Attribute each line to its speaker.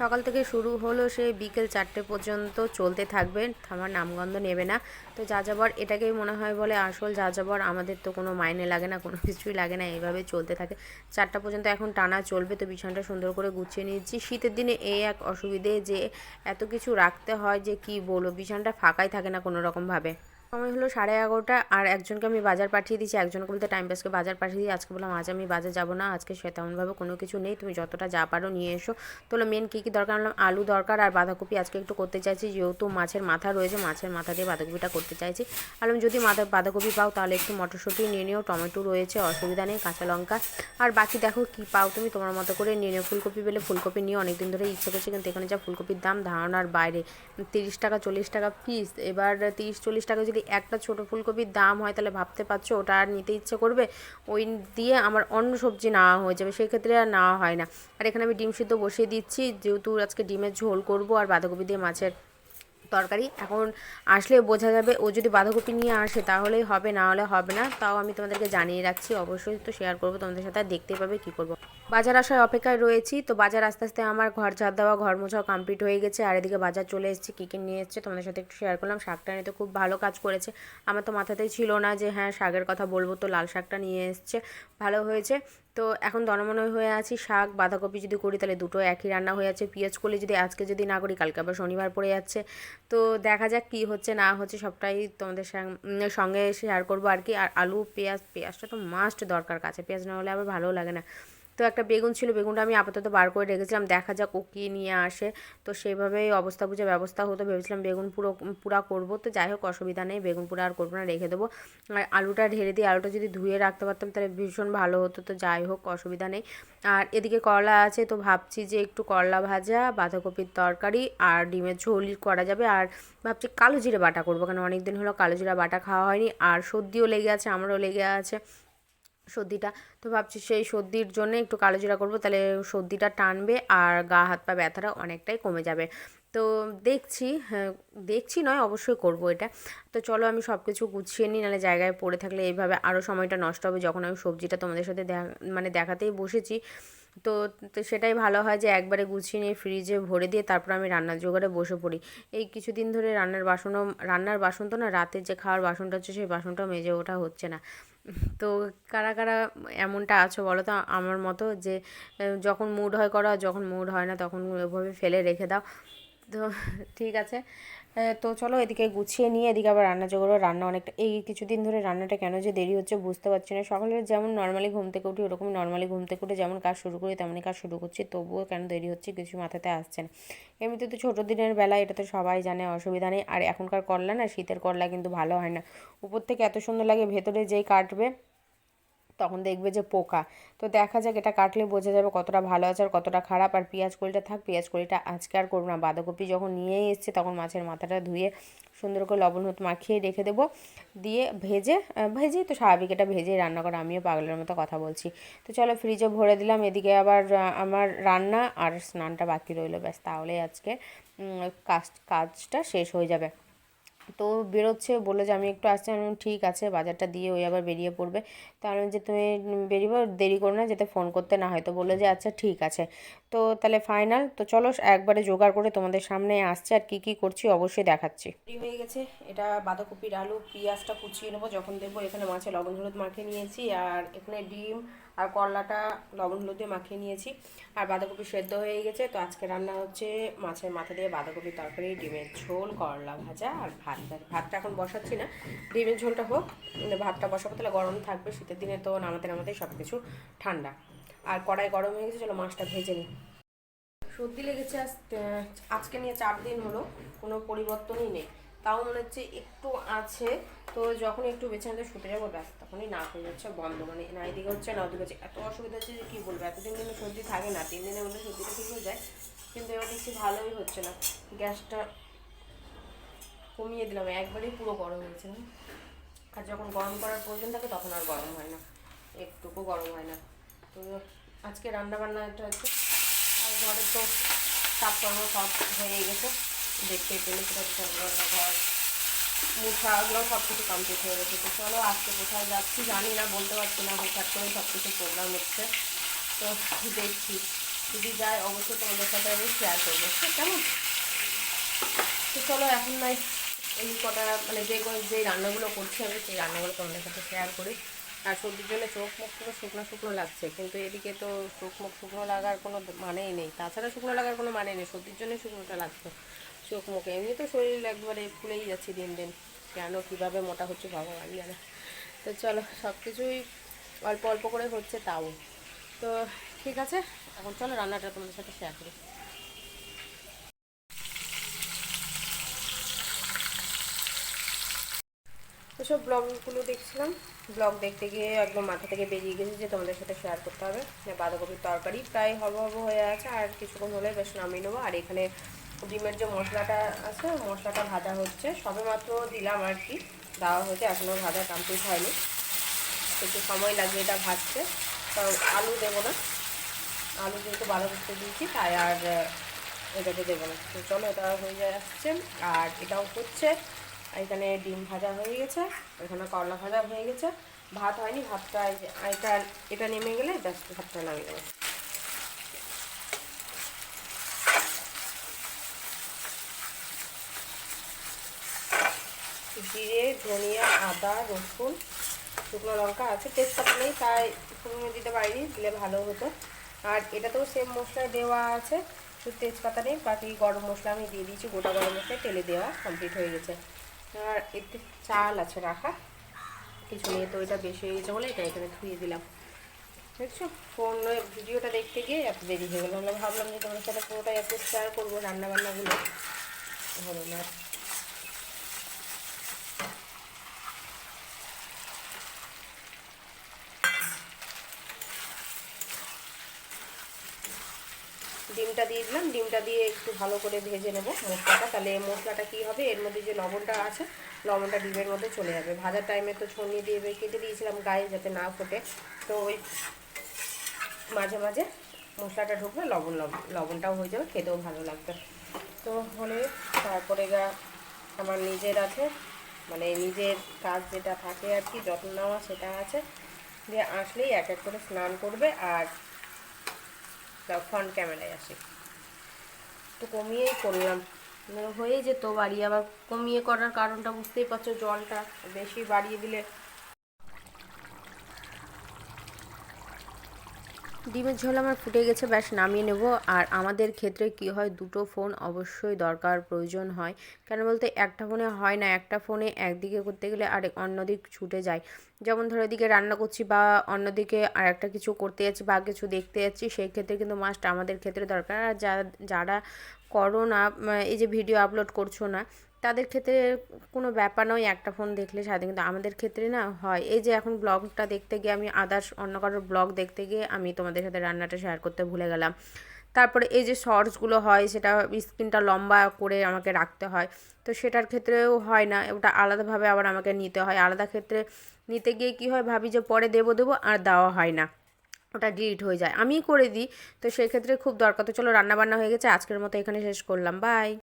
Speaker 1: সকাল থেকে শুরু হলো সে বিকেল 4টে পর্যন্ত চলতে থাকবে, থামার নামগন্ধ নেবে না। তো যাযাবর এটাকেই মনে হয় বলে আসল যাযাবর। আমাদের তো কোনো মাইনে লাগে না, কোনো কিছুই লাগে না, এইভাবে চলতে থাকে 4টা পর্যন্ত এখন টানা চলবে। তো বিছানাটা সুন্দর করে গুছিয়ে নিচ্ছি। শীতের দিনে এই এক অসুবিধে যে এত কিছু রাখতে হয় যে কি বলবো, বিছানাটা ফাঁকাই থাকে না কোনো রকমভাবে। সময় হলো 11:30 আর একজনকে আমি বাজার পাঠিয়ে দিয়েছি, একজনকে বলতে টাইম পাসকে বাজার পাঠিয়ে দিই। আজকে বললাম আজ আমি বাজার যাবো না, আজকে সে তেমনভাবে কোনো কিছু নেই, তুমি যতটা যা পারো নিয়ে এসো। তো মেন কী কী দরকার, আনলাম আলু দরকার আর বাঁধাকপি আজকে একটু করতে চাইছি, যেহেতু মাছের মাথা রয়েছে, মাছের মাথা দিয়ে বাঁধাকপিটা করতে চাইছি। আলম যদি বাঁধাকপি পাও তাহলে একটু মটরশুঁটি নিয়ে নিও, টমেটো রয়েছে, অসুবিধা নেই, কাঁচা লঙ্কা। আর বাকি দেখো কি পাও তুমি তোমার মতো করে নিয়ে নিও। ফুলকপি পেলে ফুলকপি নিয়ে অনেকদিন ধরে ইচ্ছে করছে, কিন্তু এখানে যা ফুলকপির দাম ধারণার বাইরে, 30 টাকা 40 টাকা পিস। এবার 30-40 টাকা যদি একটা ছোটো ফুলকপির দাম হয় তাহলে ভাবতে পারছো ওটা আর নিতে ইচ্ছে করবে? ওই দিয়ে আমার অন্য সবজি নেওয়া হয়ে যাবে, সেক্ষেত্রে আর নেওয়া হয় না। আর এখানে আমি ডিম সিদ্ধ বসিয়ে দিচ্ছি, যেহেতু আজকে ডিমের ঝোল করব আর বাঁধাকপি দিয়ে মাছের তরকারি। এখন আসলে বোঝা যাবে, ও যদি বাঁধাকপি নিয়ে আসে তাহলেই হবে, না হলে হবে না। তাও আমি তোমাদেরকে জানিয়ে রাখছি, অবশ্যই তো শেয়ার করবো তোমাদের সাথে, আর দেখতে পাবে কী করবো। বাজার আসার অপেক্ষায় রয়েছি। তো বাজার আস্তে আস্তে আমার ঘর ঝাড় দেওয়া, ঘর মোছাও কমপ্লিট হয়ে গেছে। আর এদিকে বাজার চলে এসেছি, কী কী নিয়ে এসেছে তোমাদের সাথে একটু শেয়ার করলাম। শাকটা নিয়ে তো খুব ভালো কাজ করেছে, আমার তো মাথাতেই ছিল না যে হ্যাঁ শাকের কথা বলবো। তো লাল শাকটা নিয়ে এসছে, ভালো হয়েছে। তো এখন দনমনে হয়ে আছি, শাক বাঁধাকপি যদি করি তাহলে দুটো একই রান্না হয়ে যাচ্ছে। পেঁয়াজ করলে যদি আজকে যদি না করি কালকে আবার শনিবার পড়ে যাচ্ছে। তো দেখা যাক কী হচ্ছে না হচ্ছে, সবটাই তোমাদের সঙ্গে শেয়ার করবো আর কি। আর আলু পেঁয়াজটা তো মাস্ট দরকার, কাঁচা পেঁয়াজ না হলে আবার ভালোও লাগে না। তো একটা বেগুন ছিল, বেগুনটা আমি আপাতত বার করে রেখেছিলাম, দেখা যাক ও কী নিয়ে আসে। তো সেভাবেই অবস্থা বুঝে ব্যবস্থা হতো, ভেবেছিলাম বেগুন পুরা করবো। তো যাই হোক অসুবিধা নেই, বেগুন পুরা আর করবো না, রেখে দেবো। আর আলুটা ঢেলে দিই, আলুটা যদি ধুয়ে রাখতে পারতাম তাহলে ভীষণ ভালো হতো। তো যাই হোক অসুবিধা নেই। আর এদিকে করলা আছে, তো ভাবছি যে একটু করলা ভাজা, বাঁধাকপির তরকারি আর ডিমের ঝোল করা যাবে। আর ভাবছি কালো জিরে বাটা করবো, কারণ অনেক দিন হলো কালো জিরা বাটা খাওয়া হয়নি। আর সর্দিও লেগে আছে, আমারও লেগে আছে সর্দিটা। তো ভাবছি সেই সর্দির জন্য একটু কালো জিরা করবো, তাহলে সর্দিটা টানবে আর গা হাত পা ব্যথাটা অনেকটাই কমে যাবে। তো দেখছি, হ্যাঁ দেখছি নয় অবশ্যই করব এটা। তো চলো আমি সব কিছু গুছিয়ে নিই, নাহলে জায়গায় পড়ে থাকলে এইভাবে আরও সময়টা নষ্ট হবে। যখন আমি সবজিটা তোমাদের সাথে দেখাতেই বসেছি, তো তো সেটাই ভালো হয় যে একবারে গুছিয়ে নিয়ে ফ্রিজে ভরে দিয়ে তারপর আমি রান্নার জোগাড়ে বসে পড়ি। এই কিছুদিন ধরে রান্নার বাসন তো না, রাতের যে খাওয়ার বাসনটা হচ্ছে সেই বাসনটাও মেজে ওঠা হচ্ছে না। তো কারা কারা এমনটা আছো বলো তো আমার মতো, যে যখন মুড হয় করো আর যখন মুড হয় না তখন ওইভাবে ফেলে রেখে দাও। তো ঠিক আছে। তো চলো এদিকে গুছিয়ে নিয়ে এদিকে আবার রান্না জোগাড়, রান্না অনেকটা এই কিছুদিন ধরে রান্নাটা কেন যে দেরি হচ্ছে বুঝতে পারছি না। সকালে যেমন নর্মালি ঘুম থেকে উঠি ওরকমই নর্মালি ঘুম থেকে উঠে যেমন কাজ শুরু করি তেমনই কাজ শুরু করছি, তবুও কেন দেরি হচ্ছে কিছু মাথাতে আসছে না। এমনিতে তো ছোটো দিনের বেলা, এটা তো সবাই জানে, অসুবিধা নেই। আর এখনকার করলা না, শীতের করলা কিন্তু ভালো হয় না, উপর থেকে এত সুন্দর লাগে, ভেতরে যেই কাটবে তখন দেখবে যে পোকা। তো দেখা যাক, এটা কাটলে বোঝা যাবে কতটা ভালো আছে আর কতটা খারাপ। আর পেঁয়াজ কলিটা থাক, পেঁয়াজ কলিটা আজকে আর করবো না। বাঁধাকপি যখন নিয়েই এসছে তখন মাছের মাথাটা ধুয়ে সুন্দর করে লবণ হলুদ মাখিয়ে রেখে দেবো, দিয়ে ভেজেই তো স্বাভাবিক, এটা ভেজেই রান্না করা, আমিও পাগলের মতো কথা বলছি। তো চলো ফ্রিজে ভরে দিলাম। এদিকে আবার আমার রান্না আর স্নানটা বাকি রইলো, ব্যাস তাহলেই আজকে কাজটা শেষ হয়ে যাবে। তো বেরোচ্ছে, বললো যে আমি একটু আসছি, আমি ঠিক আছে, বাজারটা দিয়ে ওই আবার বেরিয়ে পড়বে। তো আমি যে তুমি বেরিয়ে দেরি করো না, যেতে ফোন করতে না হয়। তো বললো যে আচ্ছা ঠিক আছে। তো তাহলে ফাইনাল, তো চলো একবারে জোগাড় করে তোমাদের সামনে আসছে আর কি কি করছি অবশ্যই দেখাচ্ছি। রেডি হয়ে গেছে, এটা বাঁধাকপির আলু, পেঁয়াজটা কুচিয়ে নেবো যখন দেবো। এখানে মাছে লবণ হলুদ মাখিয়ে নিয়েছি, আর এখানে ডিম আর করলাটা লবণ হলুদ দিয়ে মাখিয়ে নিয়েছি, আর বাঁধাকপি সেদ্ধ হয়ে গেছে। তো আজকে রান্না হচ্ছে মাছের মাথা দিয়ে বাঁধাকপির তরকারি, ডিমের ঝোল, করলা ভাজা আর ভাতটা এখন বসাচ্ছি না, ডিমের ঝোলটা হোক, ভাতটা বসাবো, তাহলে গরম থাকবে। শীতের দিনে তো নামাতে নামাতে সব কিছু ঠান্ডা। আর কড়াই গরম হয়ে গেছে, চলো মাছটা ভেজে নিই। সর্দি লেগেছে আজকে নিয়ে 4 দিন হলো, কোনো পরিবর্তনই নেই, তাও মনে হচ্ছে একটু আছে। তো যখন একটু বিছানাতে শুতে যাবো ব্যাস তখনই নাক হয়ে যাচ্ছে বন্ধ, মানে না এদিকে হচ্ছে না ওদিকে হচ্ছে, এত অসুবিধা হচ্ছে যে কী বলবো। এতদিন কিন্তু সর্দি থাকে না, 3 দিনের মধ্যে সর্দিটা ঠিক হয়ে যায়, কিন্তু এবার দেখছি ভালোই হচ্ছে না। গ্যাসটা কমিয়ে দিলাম, একবারেই পুরো গরম হয়েছে না। আর যখন গরম করার প্রয়োজন থাকে তখন আর গরম হয় না, একটুকু গরম হয় না। তো আজকে রান্নাবান্নাটা হচ্ছে, আর ঘরে তো কাজকর্ম সব হয়ে গেছে, দেখতে পেলে সেটা ঘর মুঠাগুলো সব কিছু কমপ্লিট হয়ে গেছে। তো চলো আজকে কোথায় যাচ্ছি জানি না, বলতে পারছি না, হুটহাট করে সব কিছু প্রোগ্রাম হচ্ছে, তো দেখছি। যদি যায় অবশ্যই তোমাদের সাথে আমি শেয়ার করবো, কেমন? তো চলো এখন নয় এই কটা মানে যে রান্নাগুলো করছি আমি সেই রান্নাগুলো তোমাদের সাথে শেয়ার করি। আর সর্দির জন্য চোখ মুখ পুরো শুকনো শুকনো লাগছে, কিন্তু এদিকে তো চোখ মুখ শুকনো লাগার কোনো মানেই নেই, তাছাড়া শুকনো লাগার কোনো মানে নেই, সর্দির জন্য শুকনোটা লাগছে চোখ মুখে। এমনি তো শরীর একবারে ফুলেই যাচ্ছি দিন দিন, কেন কীভাবে মোটা হচ্ছে ভগবান জানে। তো চলো সব কিছুই অল্প অল্প করে হচ্ছে তাও। তো ঠিক আছে, এখন চলো রান্নাটা তোমাদের সাথে শেয়ার করি। এসব ব্লগগুলো দেখছিলাম, ব্লগ দেখতে গিয়ে একদম মাথা থেকে বেরিয়ে গেছে যে তোমাদের সাথে শেয়ার করতে হবে। বাঁধাকপির তরকারি প্রায় হবো হয়ে আছে, আর কিছুক্ষণ হলে বেশ নামিয়ে নেবো। আর এখানে ডিমের যে মশলাটা আছে মশলাটা ভাজা হচ্ছে, সবে মাত্র দিলাম আর কি, দেওয়া হয়েছে, এখনও ভাজা কমপ্লিট হয়নি, একটু সময় লাগবে এটা ভাজতে। কারণ আলু দেবো না, আলু যেহেতু বাঁধাকপি দিয়েছি তাই আর এটাকে দেবো না। তো চলো এটা হয়ে যায় আসছে, আর এটাও হচ্ছে। এখানে ডিম ভাজা হয়ে গেছে, এখানে করলা ভাজা হয়ে গেছে, ভাত হয়নি, ভাতটা এটা এটা নেমে গেলে ব্যাস ভাতটা নামিয়ে দেবো। জিরে, ধনিয়া, আদা, রসুন, শুকনো লঙ্কা আছে, তেজপাতা নেই তাই শুকনো দিতে পারিনি, দিলে ভালো হতো। আর এটাতেও সেম মশলা দেওয়া আছে, শুধু তেজপাতা নেই, বাকি গরম মশলা আমি দিয়ে দিয়েছি, গোটা গরম মশলা তেলে দেওয়া কমপ্লিট হয়ে গেছে। আর একটু চাল আছে রাখা, কিছু নিয়ে তো এটা বেশি হয়ে গেছে বলে এটা এখানে ধুয়ে দিলাম। দেখছো ফোন ভিডিওটা দেখতে গিয়ে এত দেরি হয়ে গেল, আমরা ভাবলাম যে তোমার সাথে পুরোটাই একটু শেয়ার করবো রান্নাবান্নাগুলো, হলো না। ডিমটা দিয়ে দিলাম, ডিমটা দিয়ে একটু ভালো করে ভেজে নেবো মশলাটা, তাহলে মশলাটা কী হবে এর মধ্যে যে লবণটা আছে লবণটা ডিমের মধ্যে চলে যাবে। ভাজার টাইমে তো ছড়িয়ে দিয়ে কেটে দিয়েছিলাম গায়ে যাতে না ফোটে, তো ওই মাঝে মাঝে মশলাটা ঢুকবে, লবণটাও হয়ে যাবে, খেতেও ভালো লাগবে। তো হলে তারপরে আমার নিজের আছে, মানে নিজের কাজ যেটা থাকে আর কি যত্ন নেওয়া সেটা আছে, দিয়ে আসলেই এক এক করে স্নান করবে আর ফ্রন্ট ক্যামেরায় আসে। তো কমিয়েই করলাম, হয়ে যেত বাড়ি, আবার কমিয়ে করার কারণটা বুঝতেই পারছো, জলটা বেশি বাড়িয়ে দিলে। ডিমের ঝোল আমার ফুটে গেছে, ব্যাস নামিয়ে নেব। আর আমাদের ক্ষেত্রে কি হয়, দুটো ফোন অবশ্যই দরকার প্রয়োজন হয়, কেন বলতে একটা ফোনে হয় না, একটা ফোনে একদিকে করতে গেলে আর অন্যদিক ছুটে যায়। যেমন ধরো এদিকে রান্না করছি বা অন্যদিকে আর একটা কিছু করতে যাচ্ছি বা কিছু দেখতে যাচ্ছি, সেই ক্ষেত্রে কিন্তু মাস্ট আমাদের ক্ষেত্রে দরকার। আর যারা করো না, এই যে ভিডিও আপলোড করছো না, তাদের ক্ষেত্রে কোনো ব্যাপার নয়, একটা ফোন দেখলে সারাদিন, কিন্তু আমাদের ক্ষেত্রে না হয়। এই যে এখন ব্লগটা দেখতে গিয়ে আমি আদার্স অন্য কারোর ব্লগ দেখতে গিয়ে আমি তোমাদের সাথে রান্নাটা শেয়ার করতে ভুলে গেলাম। তারপরে এই যে শর্টসগুলো হয় সেটা স্ক্রিনটা লম্বা করে আমাকে রাখতে হয়, তো সেটার ক্ষেত্রেও হয় না, ওটা আলাদাভাবে আবার আমাকে নিতে হয়। আলাদা ক্ষেত্রে নিতে গিয়ে কী হয়, ভাবি যে পরে দেবো আর দেওয়া হয় না, ওটা ডিলিট হয়ে যায়, আমিই করে দিই। তো সেক্ষেত্রে খুব দরকার। তো চলো রান্না বান্না হয়ে গেছে, আজকের মতো এখানে শেষ করলাম, বাই।